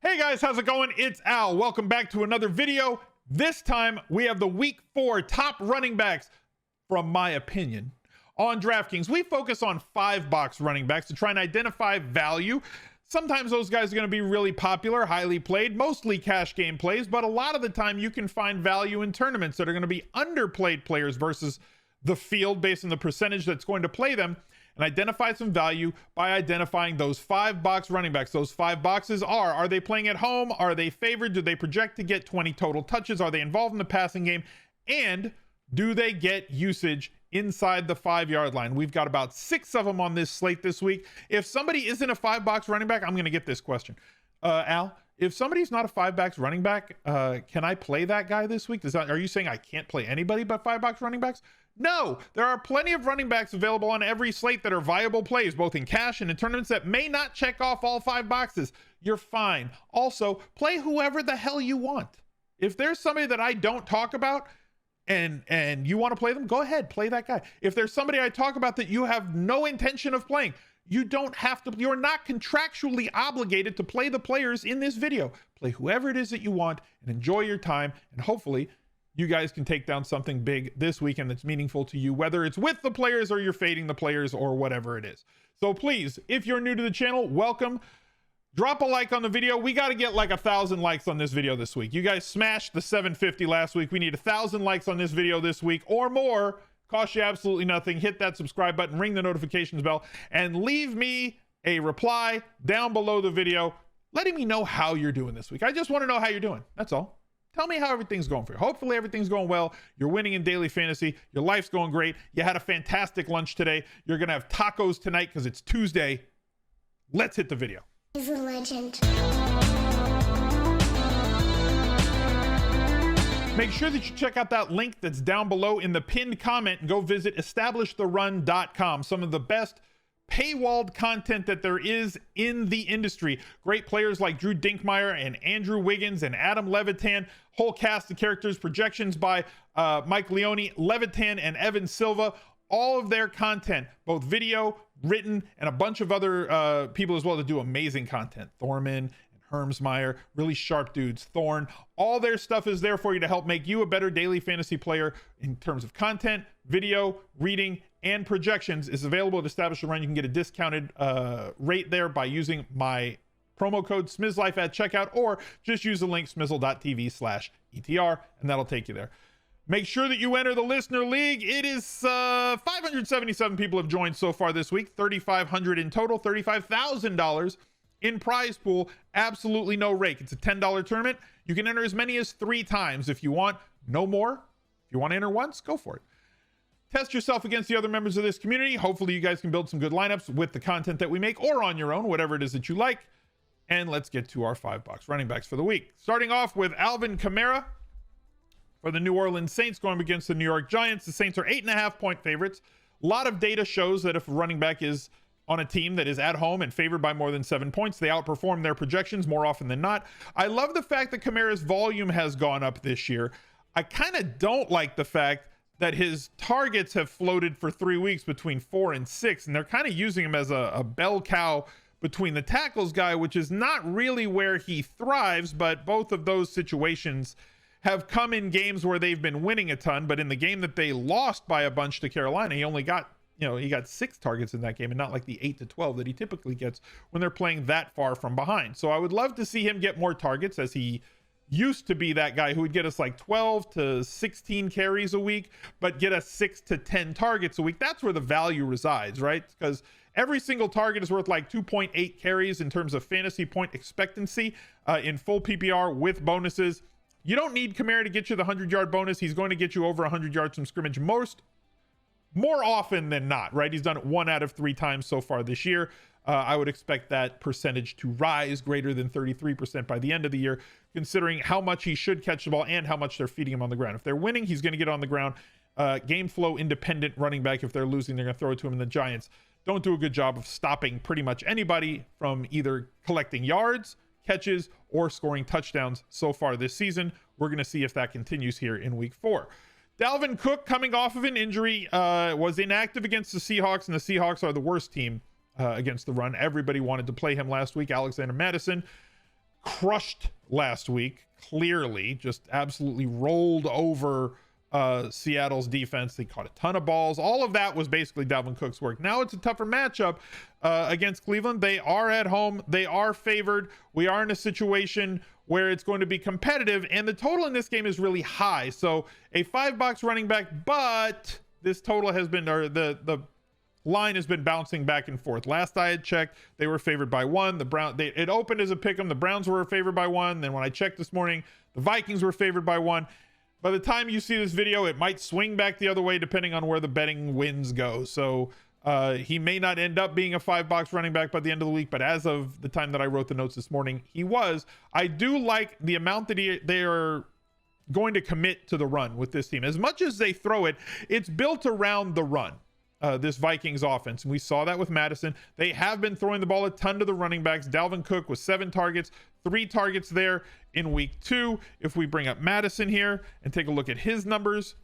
Hey guys, how's it going? It's Al. Welcome back to another video. This time we have the week 4 top running backs, from my opinion, on Draftkings. We focus on 5-box running backs to try and identify value. Sometimes those guys are going to be really popular, highly played, mostly cash game plays, but a lot of the time you can find value in tournaments that are going to be underplayed players versus the field based on the percentage that's going to play them, and identify some value by identifying those 5-box running backs. Those 5 boxes are they playing at home? Are they favored? Do they project to get 20 total touches? Are they involved in the passing game? And do they get usage inside the 5-yard line? We've got about 6 of them on this slate this week. If somebody isn't a 5-box running back, I'm going to get this question. Al, if somebody's not a 5-box running back, can I play that guy this week? Are you saying I can't play anybody but 5-box running backs? No, there are plenty of running backs available on every slate that are viable plays, both in cash and in tournaments that may not check off all 5 boxes. You're fine. Also, play whoever the hell you want. If there's somebody that I don't talk about and you want to play them, go ahead, play that guy. If there's somebody I talk about that you have no intention of playing, you don't have to. You're not contractually obligated to play the players in this video. Play whoever it is that you want and enjoy your time, and hopefully you guys can take down something big this weekend that's meaningful to you, whether it's with the players or you're fading the players or whatever it is. So please, if you're new to the channel, welcome. Drop a like on the video. We got to get like 1,000 likes on this video this week. You guys smashed the 750 last week. We need 1,000 likes on this video this week or more. Costs you absolutely nothing. Hit that subscribe button, ring the notifications bell, and leave me a reply down below the video letting me know how you're doing this week. I just want to know how you're doing. That's all. Tell me how everything's going for you. Hopefully everything's going well. You're winning in daily fantasy. Your life's going great. You had a fantastic lunch today. You're going to have tacos tonight because it's Tuesday. Let's hit the video. He's a legend. Make sure that you check out that link that's down below in the pinned comment and go visit establishtherun.com. Some of the best paywalled content that there is in the industry. Great players like Drew Dinkmeyer and Andrew Wiggins and Adam Levitan, whole cast of characters, projections by Mike Leone, Levitan, and Evan Silva. All of their content, both video, written, and a bunch of other people as well that do amazing content. Thorman and Hermsmeyer, really sharp dudes. Thorn, all their stuff is there for you to help make you a better daily fantasy player in terms of content, video, reading, and projections. Is available at Establish the Run. You can get a discounted rate there by using my promo code SMIZLIFE at checkout, or just use the link smizzle.tv/ETR and that'll take you there. Make sure that you enter the listener league. It is 577 people have joined so far this week, 3,500 in total, $35,000 in prize pool. Absolutely no rake. It's a $10 tournament. You can enter as many as 3 times if you want. No more. If you want to enter once, go for it. Test yourself against the other members of this community. Hopefully you guys can build some good lineups with the content that we make or on your own, whatever it is that you like. And let's get to our 5-box running backs for the week. Starting off with Alvin Kamara for the New Orleans Saints going against the New York Giants. The Saints are 8.5-point favorites. A lot of data shows that if a running back is on a team that is at home and favored by more than 7 points, they outperform their projections more often than not. I love the fact that Kamara's volume has gone up this year. I kind of don't like the fact that his targets have floated for 3 weeks between 4 and 6, and they're kind of using him as a bell cow between the tackles guy, which is not really where he thrives, but both of those situations have come in games where they've been winning a ton. But in the game that they lost by a bunch to Carolina, he only got, he got 6 targets in that game, and not like the 8 to 12 that he typically gets when they're playing that far from behind. So I would love to see him get more targets, as he used to be that guy who would get us like 12 to 16 carries a week, but get us 6 to 10 targets a week. That's where the value resides, right? Because every single target is worth like 2.8 carries in terms of fantasy point expectancy in full PPR with bonuses. You don't need Kamara to get you the 100-yard bonus. He's going to get you over 100 yards from scrimmage more often than not, right? He's done it 1 out of 3 times so far this year. I would expect that percentage to rise greater than 33% by the end of the year, considering how much he should catch the ball and how much they're feeding him on the ground. If they're winning, he's going to get on the ground. Game flow independent running back. If they're losing, they're going to throw it to him. And the Giants don't do a good job of stopping pretty much anybody from either collecting yards, catches, or scoring touchdowns so far this season. We're going to see if that continues here in week 4. Dalvin Cook, coming off of an injury, was inactive against the Seahawks, and the Seahawks are the worst team against the run. Everybody wanted to play him last week. Alexander Madison crushed last week, clearly just absolutely rolled over Seattle's defense. They caught a ton of balls. All of that was basically Dalvin Cook's work. Now it's a tougher matchup against Cleveland. They are at home. They are favored. We are in a situation where it's going to be competitive, and the total in this game is really high. So a 5-box running back, but this total has been, or the line has been bouncing back and forth. Last I had checked, they were favored by 1. It opened as a pick 'em. The Browns were favored by 1. Then when I checked this morning, the Vikings were favored by 1. By the time you see this video, it might swing back the other way depending on where the betting winds go. So he may not end up being a 5-box running back by the end of the week, but as of the time that I wrote the notes this morning, he was. I do like the amount that they are going to commit to the run with this team. As much as they throw it, it's built around the run. This Vikings offense, and we saw that with Madison. They have been throwing the ball a ton to the running backs. Dalvin Cook with 7 targets, 3 targets there in week 2. If we bring up Madison here and take a look at his numbers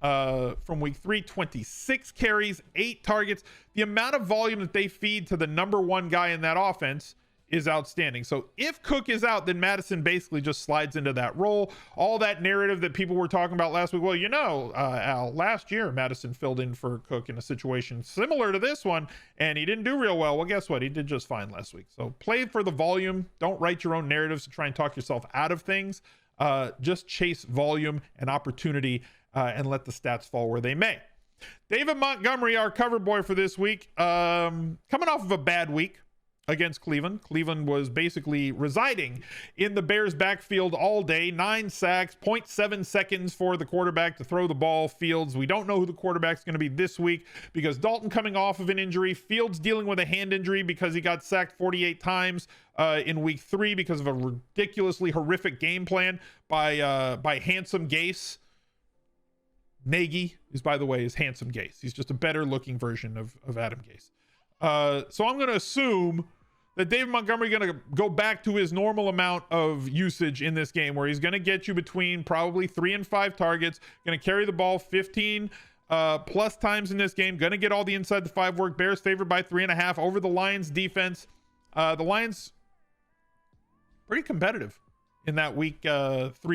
from week 3, 26 carries, 8 targets. The amount of volume that they feed to the number 1 guy in that offense is outstanding. So if Cook is out, then Madison basically just slides into that role. All that narrative that people were talking about last week, well, you know, Al, last year Madison filled in for Cook in a situation similar to this one, and he didn't do real well. Well, guess what? He did just fine last week. So play for the volume. Don't write your own narratives to try and talk yourself out of things. Just chase volume and opportunity and let the stats fall where they may. David Montgomery, our cover boy for this week, coming off of a bad week against Cleveland. Cleveland was basically residing in the Bears backfield all day. 9 sacks, 0.7 seconds for the quarterback to throw the ball. Fields, we don't know who the quarterback's going to be this week because Dalton coming off of an injury. Fields dealing with a hand injury because he got sacked 48 times in week 3 because of a ridiculously horrific game plan by Handsome Gase. Nagy is, by the way, is Handsome Gase. He's just a better looking version of Adam Gase. So I'm going to assume that David Montgomery going to go back to his normal amount of usage in this game, where he's going to get you between probably 3 and 5 targets, going to carry the ball 15 plus times in this game, going to get all the inside the 5 work. Bears favored by 3.5 over the Lions defense. The Lions pretty competitive in that week 3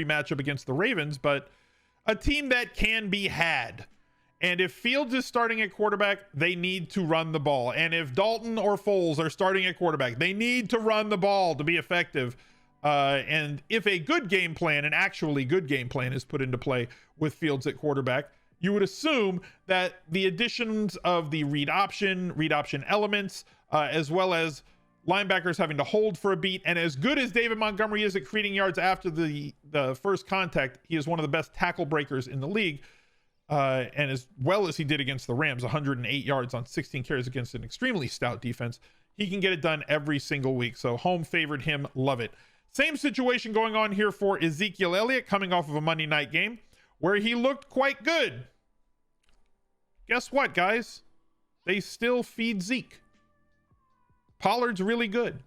matchup against the Ravens, but a team that can be had. And if Fields is starting at quarterback, they need to run the ball. And if Dalton or Foles are starting at quarterback, they need to run the ball to be effective. And if a good game plan, an actually good game plan, is put into play with Fields at quarterback, you would assume that the additions of the read option elements, as well as linebackers having to hold for a beat, and as good as David Montgomery is at creating yards after the first contact, he is one of the best tackle breakers in the league. And as well as he did against the Rams, 108 yards on 16 carries against an extremely stout defense, he can get it done every single week. So home favored him. Love it. Same situation going on here for Ezekiel Elliott, coming off of a Monday night game where he looked quite good. Guess what, guys? They still feed Zeke. Pollard's really good.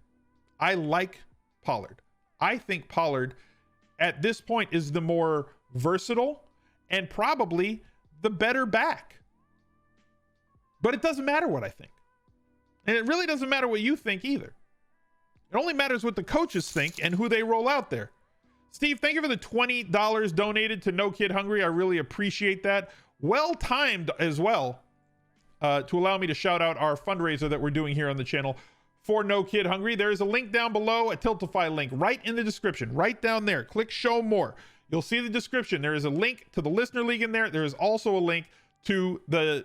I like Pollard. I think Pollard at this point is the more versatile and probably the better back. But it doesn't matter what I think. And it really doesn't matter what you think either. It only matters what the coaches think and who they roll out there. Steve, thank you for the $20 donated to No Kid Hungry. I really appreciate that. Well timed as well, to allow me to shout out our fundraiser that we're doing here on the channel for No Kid Hungry. There is a link down below, a Tiltify link right in the description, right down there. Click show more. You'll see the description. There is a link to the listener league in there. There is also a link to the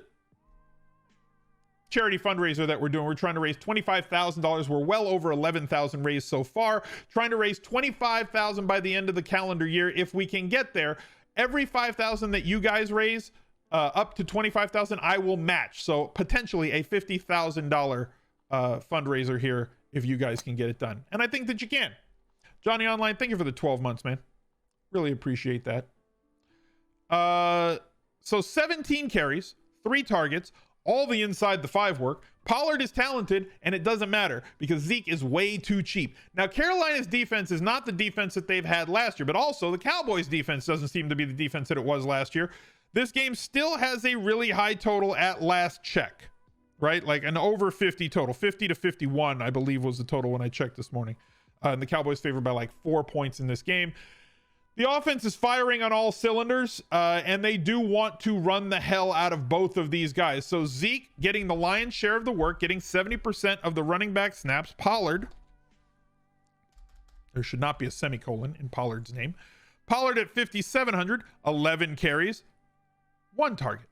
charity fundraiser that we're doing. We're trying to raise $25,000. We're well over 11,000 raised so far. Trying to raise 25,000 by the end of the calendar year. If we can get there, every 5,000 that you guys raise, up to 25,000, I will match. So potentially a $50,000 fundraiser here if you guys can get it done. And I think that you can. Johnny Online, thank you for the 12 months, man. Really appreciate that. So 17 carries, 3 targets, all the inside the 5 work. Pollard is talented, and it doesn't matter because Zeke is way too cheap. Now, Carolina's defense is not the defense that they've had last year, but also the Cowboys defense doesn't seem to be the defense that it was last year. This game still has a really high total at last check, right? Like an over 50 total. 50 to 51, I believe, was the total when I checked this morning. And the Cowboys favored by like 4 points in this game. The offense is firing on all cylinders, and they do want to run the hell out of both of these guys. So Zeke getting the lion's share of the work, getting 70% of the running back snaps. Pollard, there should not be a semicolon in Pollard's name. Pollard at 5,700, 11 carries, 1 target.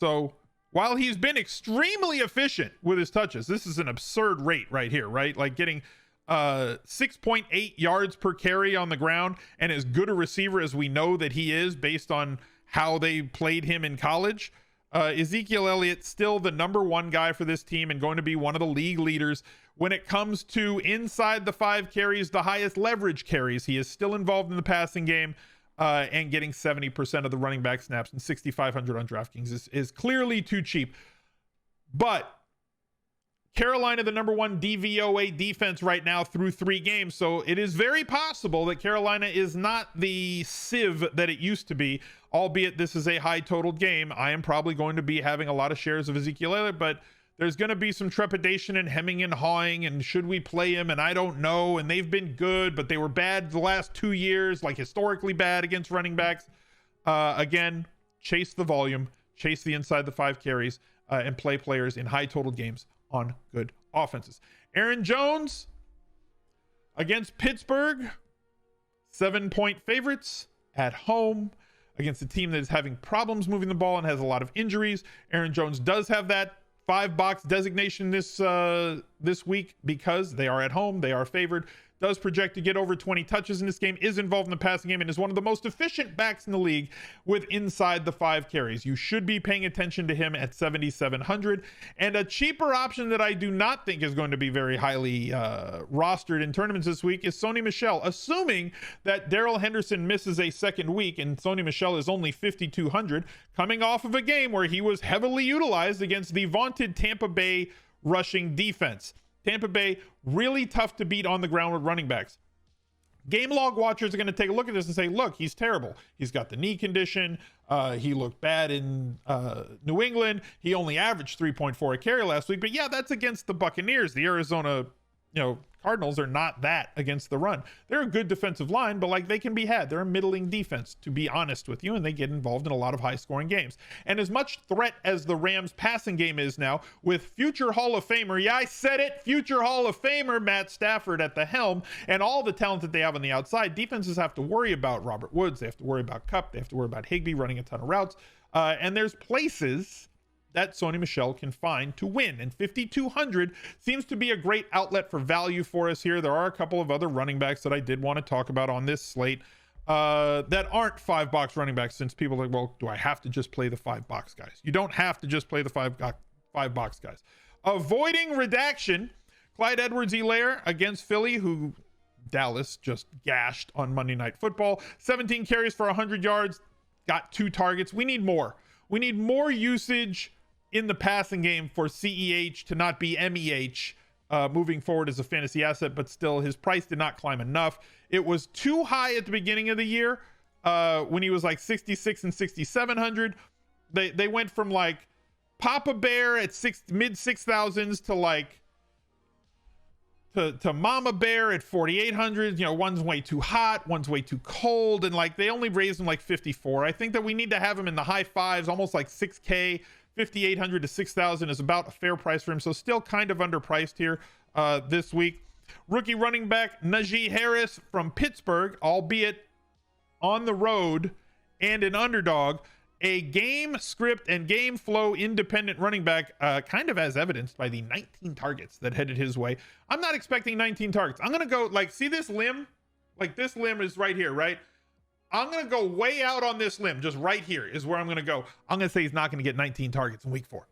So while he's been extremely efficient with his touches, this is an absurd rate right here, right? Like getting 6.8 yards per carry on the ground, and as good a receiver as we know that he is based on how they played him in college. Ezekiel Elliott still the number 1 guy for this team and going to be one of the league leaders when it comes to inside the 5 carries, the highest leverage carries. He is still involved in the passing game, and getting 70% of the running back snaps, and 6,500 on DraftKings is clearly too cheap. But Carolina, the number 1 DVOA defense right now through 3 games. So it is very possible that Carolina is not the sieve that it used to be, albeit this is a high totaled game. I am probably going to be having a lot of shares of Ezekiel Elliott, but there's going to be some trepidation and hemming and hawing, and should we play him? And I don't know. And they've been good, but they were bad the last 2 years, like historically bad against running backs. Again, chase the volume, chase the inside the 5 carries, and play players in high totaled games on good offenses. Aaron Jones against Pittsburgh, 7-point favorites at home against a team that is having problems moving the ball and has a lot of injuries. Aaron Jones does have that 5-box designation this week because they are at home, they are favored. Does project to get over 20 touches in this game, is involved in the passing game, and is one of the most efficient backs in the league with inside the 5 carries. You should be paying attention to him at 7,700. And a cheaper option that I do not think is going to be very highly rostered in tournaments this week is Sony Michel, assuming that Darrell Henderson misses a second week, and Sony Michel is only 5,200, coming off of a game where he was heavily utilized against the vaunted Tampa Bay rushing defense. Tampa Bay, really tough to beat on the ground with running backs. Game log watchers are going to take a look at this and say, look, he's terrible. He's got the knee condition. He looked bad in New England. He only averaged 3.4 a carry last week. But yeah, that's against the Buccaneers. The Arizona, Cardinals are not that against the run. They're a good defensive line, but like they can be had. They're a middling defense, to be honest with you, and they get involved in a lot of high-scoring games. And as much threat as the Rams passing game is now, with future Hall of Famer, yeah, I said it, future Hall of Famer Matt Stafford at the helm, and all the talent that they have on the outside, defenses have to worry about Robert Woods. They have to worry about Kupp. They have to worry about Higbee running a ton of routes. And there's places that Sony Michel can find to win, and 5,200 seems to be a great outlet for value for us here. There are a couple of other running backs that I did want to talk about on this slate that aren't 5-box running backs, since people are like, well, do I have to just play the 5-box guys? You don't have to just play the 5-box guys. Avoiding redaction, Clyde Edwards-Helaire against Philly, who Dallas just gashed on Monday Night Football. 17 carries for 100 yards, got 2 targets. We need more. We need more usage in the passing game for CEH to not be MEH moving forward as a fantasy asset, but still his price did not climb enough. It was too high at the beginning of the year when he was like 66 and 6,700. They went from like Papa Bear at mid 6,000s to like to Mama Bear at 4,800. One's way too hot, one's way too cold, and like they only raised him like 54. I think that we need to have him in the high 5s, almost like 6K. 5,800 to 6,000 is about a fair price for him, so still kind of underpriced here this week. Rookie running back Najee Harris from Pittsburgh, albeit on the road and an underdog, a game script and game flow independent running back, kind of as evidenced by the 19 targets that headed his way. I'm not expecting 19 targets. I'm gonna go like, see this limb? Like this limb is right here, right? I'm going to go way out on this limb. Just right here is where I'm going to go. I'm going to say he's not going to get 19 targets in week 4.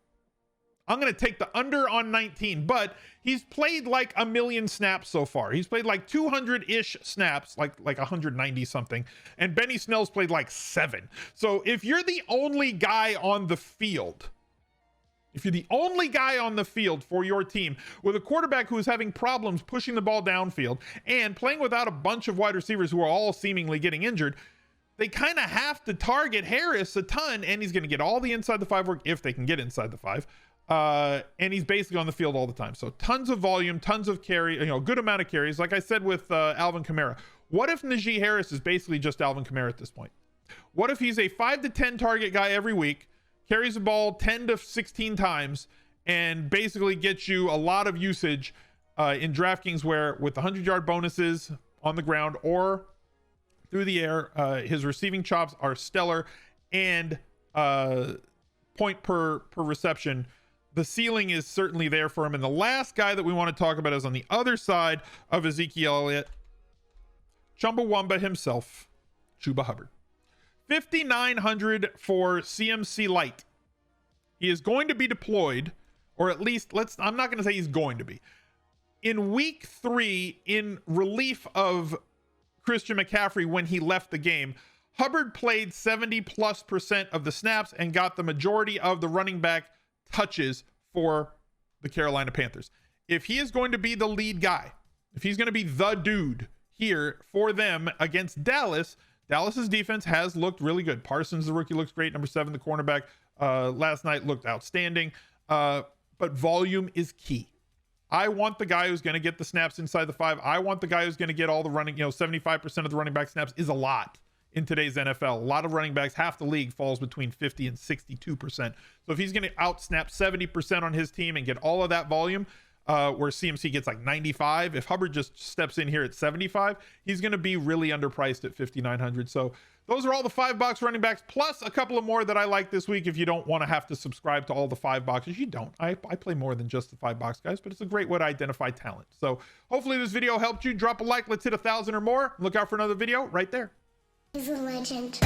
I'm going to take the under on 19, but he's played like a million snaps so far. He's played like 200-ish snaps, like 190 something. And Benny Snell's played like 7. So if you're the only guy on the field, for your team with a quarterback who is having problems pushing the ball downfield and playing without a bunch of wide receivers who are all seemingly getting injured, they kind of have to target Harris a ton, and he's going to get all the inside the 5 work if they can get inside the 5. And he's basically on the field all the time. So tons of volume, tons of carry, good amount of carries. Like I said with Alvin Kamara. What if Najee Harris is basically just Alvin Kamara at this point? What if he's a 5 to 10 target guy every week, carries the ball 10 to 16 times, and basically gets you a lot of usage in DraftKings, where with the 100-yard bonuses on the ground or through the air, his receiving chops are stellar, and point per reception, the ceiling is certainly there for him. And the last guy that we want to talk about is on the other side of Ezekiel Elliott, Chumbawamba himself, Chuba Hubbard. 5,900 for CMC Light. He is going to be deployed, or at least I'm not going to say he's going to be. In week 3, in relief of Christian McCaffrey when he left the game, Hubbard played 70+% of the snaps and got the majority of the running back touches for the Carolina Panthers. If he is going to be the lead guy, if he's going to be the dude here for them against Dallas, Dallas's defense has looked really good. Parsons, the rookie, looks great. Number 7, the cornerback, last night looked outstanding. But volume is key. I want the guy who's going to get the snaps inside the 5. I want the guy who's going to get all the running, 75% of the running back snaps is a lot in today's NFL. A lot of running backs, half the league falls between 50 and 62%. So if he's going to out-snap 70% on his team and get all of that volume, where CMC gets like 95, if Hubbard just steps in here at 75, he's going to be really underpriced at 5,900. So those are all the 5-box running backs, plus a couple of more that I like this week. If you don't want to have to subscribe to all the 5 boxes, you don't. I play more than just the 5-box guys, but it's a great way to identify talent. So hopefully this video helped you. Drop a like. Let's hit 1,000 or more. Look out for another video right there. He's a legend.